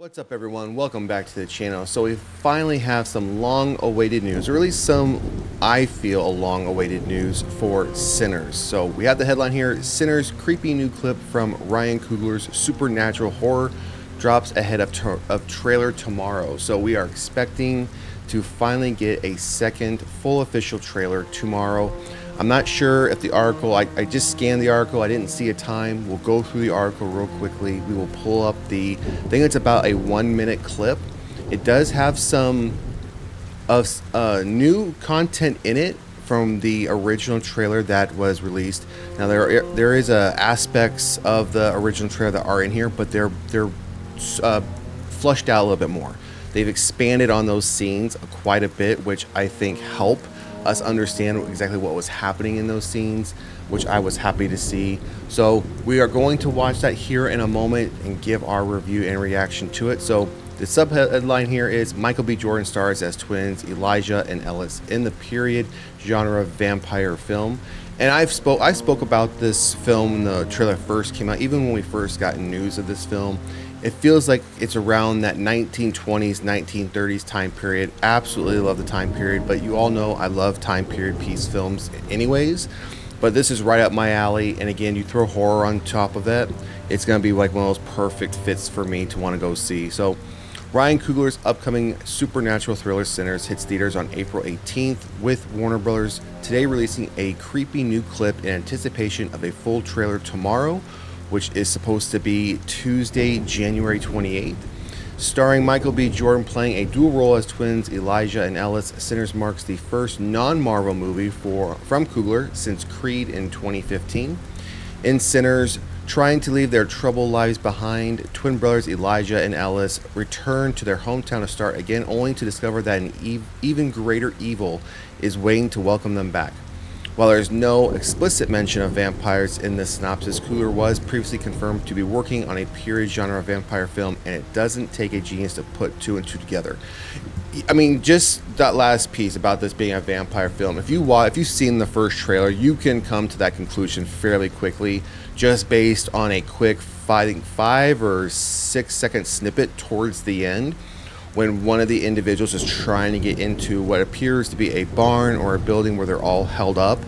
What's up, everyone? Welcome back to the channel. So we finally have some long-awaited news, or at least some, I feel, a long-awaited news for Sinners. So we have the headline here: Sinners creepy new clip from Ryan Coogler's supernatural horror drops ahead of trailer tomorrow. So we are expecting to finally get a second full official trailer tomorrow. I'm not sure if the article, I just scanned the article, I didn't see a time. We'll go through the article real quickly. We will pull up I think it's about a 1-minute clip. It does have some new content in it from the original trailer that was released. Now there is aspects of the original trailer that are in here, but they're flushed out a little bit more. They've expanded on those scenes quite a bit, which I think help us understand exactly what was happening in those scenes, which I was happy to see. So we are going to watch that here in a moment and give our review and reaction to it. So the subheadline here is Michael B. Jordan stars as twins Elijah and Ellis in the period genre vampire film. And I spoke about this film when the trailer first came out, even when we first got news of this film. It feels like it's around that 1920s, 1930s time period. Absolutely love the time period, but you all know I love time period piece films anyways. But this is right up my alley, and again, you throw horror on top of it, it's going to be like one of those perfect fits for me to want to go see. So Ryan Coogler's upcoming supernatural thriller Sinners hits theaters on April 18th, with Warner Brothers today releasing a creepy new clip in anticipation of a full trailer tomorrow, which is supposed to be Tuesday, January 28th. Starring Michael B. Jordan playing a dual role as twins Elijah and Ellis, Sinners marks the first non-Marvel movie from Coogler since Creed in 2015. In Sinners, trying to leave their troubled lives behind, twin brothers Elijah and Ellis return to their hometown to start again, only to discover that an even greater evil is waiting to welcome them back. While there's no explicit mention of vampires in this synopsis, Coogler was previously confirmed to be working on a period genre vampire film, and it doesn't take a genius to put two and two together. I mean, just that last piece about this being a vampire film, if you've seen the first trailer, you can come to that conclusion fairly quickly, just based on a quick 5 or 6 second snippet towards the end, when one of the individuals is trying to get into what appears to be a barn or a building where they're all held up,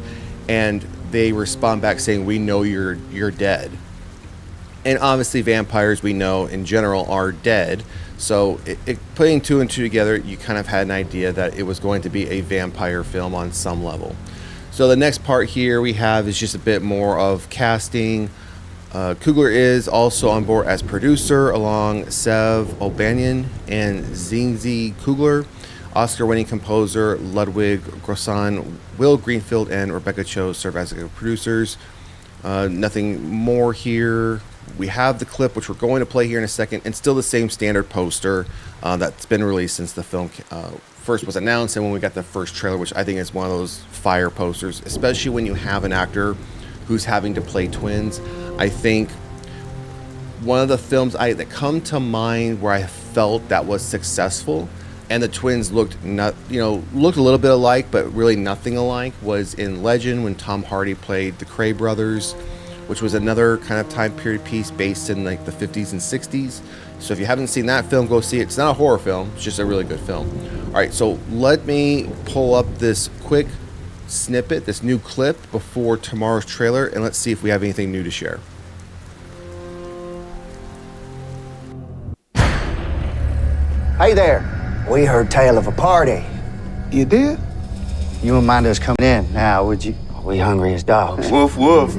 and they respond back saying, "We know you're dead." And obviously vampires, we know in general, are dead. So putting two and two together, you kind of had an idea that it was going to be a vampire film on some level. So the next part here we have is just a bit more of casting. Coogler is also on board as producer along Sev O'Banion and Zingzi Coogler, Oscar-winning composer Ludwig Göransson, Will Greenfield, and Rebecca Cho serve as producers. Nothing more here. We have the clip, which we're going to play here in a second, and still the same standard poster that's been released since the film first was announced, and when we got the first trailer, which I think is one of those fire posters, especially when you have an actor who's having to play twins. I think one of the films that come to mind where I felt that was successful and the twins looked a little bit alike but really nothing alike was in Legend, when Tom Hardy played the Cray brothers, which was another kind of time period piece based in like the 50s and 60s. So if you haven't seen that film, go see it. It's not a horror film, it's just a really good film. All right, so let me pull up this quick snippet, this new clip before tomorrow's trailer, and let's see if we have anything new to share. Hey there, we heard tale of a party. You did? You wouldn't mind us coming in now, would you? We hungry as dogs. Woof, woof.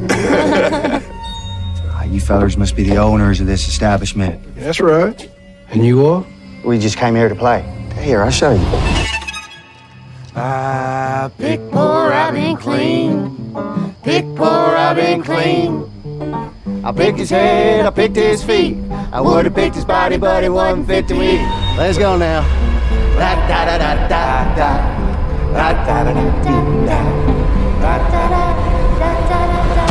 You fellers must be the owners of this establishment. That's right. And you are? We just came here to play. Here, I'll show you. Pick poor, I've been clean. Pick poor, I've been clean. I picked his head, I picked his feet. I would have picked his body, but it wasn't fit to eat. Let's go now. Da da da da da da. Da da da da da. Da da da da da da.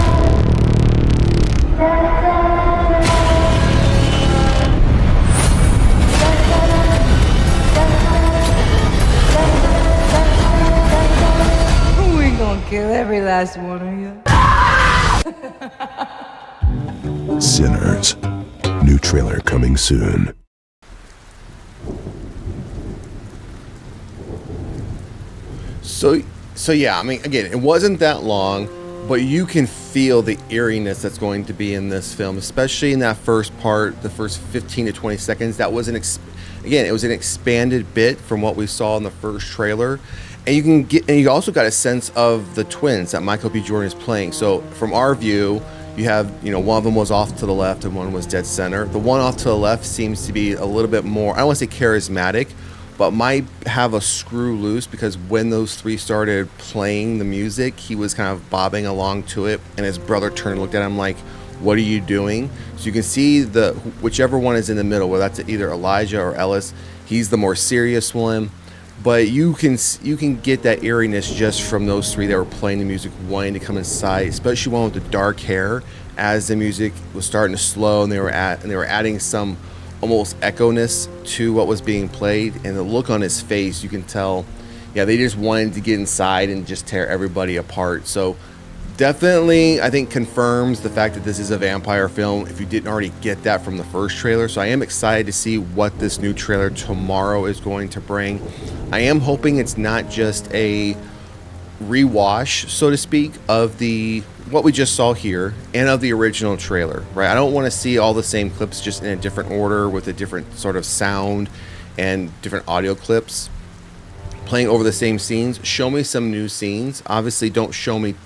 We gonna kill every last one of you. Sinners. New trailer coming soon. So yeah, I mean, again, it wasn't that long, but you can feel the eeriness that's going to be in this film, especially in that first part, the first 15 to 20 seconds. That was again, it was an expanded bit from what we saw in the first trailer. And you also got a sense of the twins that Michael B. Jordan is playing. So from our view, you have, one of them was off to the left and one was dead center. The one off to the left seems to be a little bit more, I don't want to say charismatic, but might have a screw loose, because when those three started playing the music, he was kind of bobbing along to it, and his brother turned and looked at him like, what are you doing? So you can see whichever one is in the middle, whether that's either Elijah or Ellis, he's the more serious one. But you can get that eeriness just from those three that were playing the music, wanting to come inside, especially one with the dark hair. As the music was starting to slow, and they were adding some almost echo-ness to what was being played, and the look on his face, you can tell, yeah, they just wanted to get inside and just tear everybody apart. So definitely, I think, confirms the fact that this is a vampire film, if you didn't already get that from the first trailer. So I am excited to see what this new trailer tomorrow is going to bring. I am hoping it's not just a rewash, so to speak, of what we just saw here and of the original trailer, right? I don't want to see all the same clips just in a different order with a different sort of sound and different audio clips playing over the same scenes. Show me some new scenes. Obviously, don't show me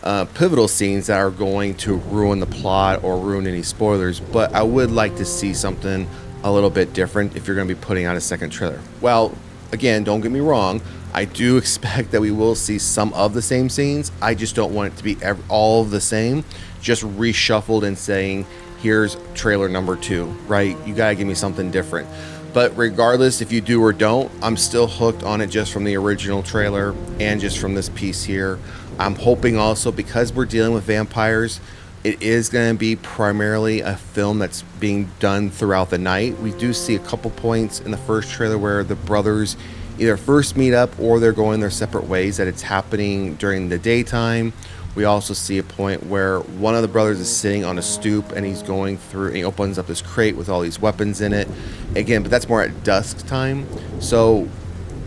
pivotal scenes that are going to ruin the plot or ruin any spoilers, but I would like to see something a little bit different if you're going to be putting out a second trailer. Well, again, don't get me wrong, I do expect that we will see some of the same scenes. I just don't want it to be all the same, just reshuffled and saying, here's trailer number 2, right? You gotta give me something different. But regardless, if you do or don't, I'm still hooked on it just from the original trailer and just from this piece here. I'm hoping also, because we're dealing with vampires, it is going to be primarily a film that's being done throughout the night. We do see a couple points in the first trailer where the brothers either first meet up or they're going their separate ways, that it's happening during the daytime. We also see a point where one of the brothers is sitting on a stoop and he's going through, and he opens up this crate with all these weapons in it. Again, but that's more at dusk time. So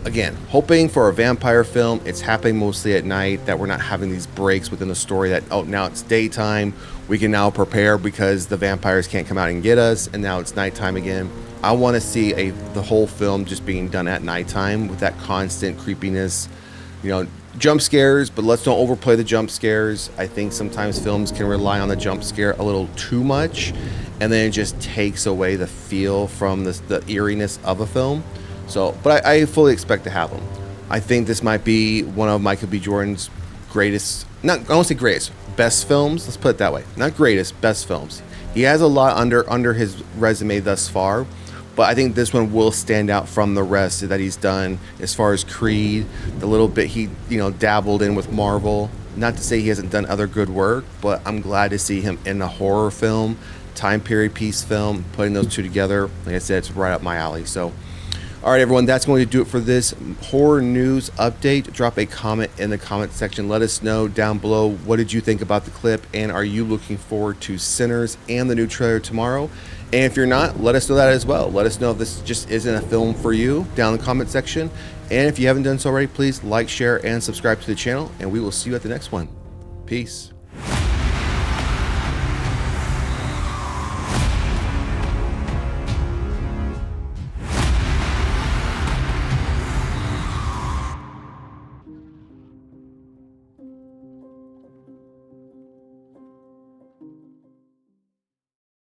again, hoping for a vampire film. It's happening mostly at night, that we're not having these breaks within the story that, oh, now it's daytime, we can now prepare because the vampires can't come out and get us, and now it's nighttime again. I want to see the whole film just being done at nighttime with that constant creepiness, jump scares, but let's don't overplay the jump scares. I think sometimes films can rely on the jump scare a little too much, and then it just takes away the feel from the eeriness of a film. So, but I fully expect to have them. I think this might be one of Michael B. Jordan's greatest, I won't say greatest, best films. Let's put it that way. Not greatest, best films. He has a lot under his resume thus far, but I think this one will stand out from the rest that he's done as far as Creed, the little bit he, dabbled in with Marvel. Not to say he hasn't done other good work, but I'm glad to see him in a horror film, time period piece film, putting those two together. Like I said, it's right up my alley. So, all right, everyone, that's going to do it for this horror news update. Drop a comment in the comment section. Let us know down below, what did you think about the clip, and are you looking forward to Sinners and the new trailer tomorrow? And if you're not, let us know that as well. Let us know if this just isn't a film for you down in the comment section. And if you haven't done so already, please like, share, and subscribe to the channel, and we will see you at the next one. Peace.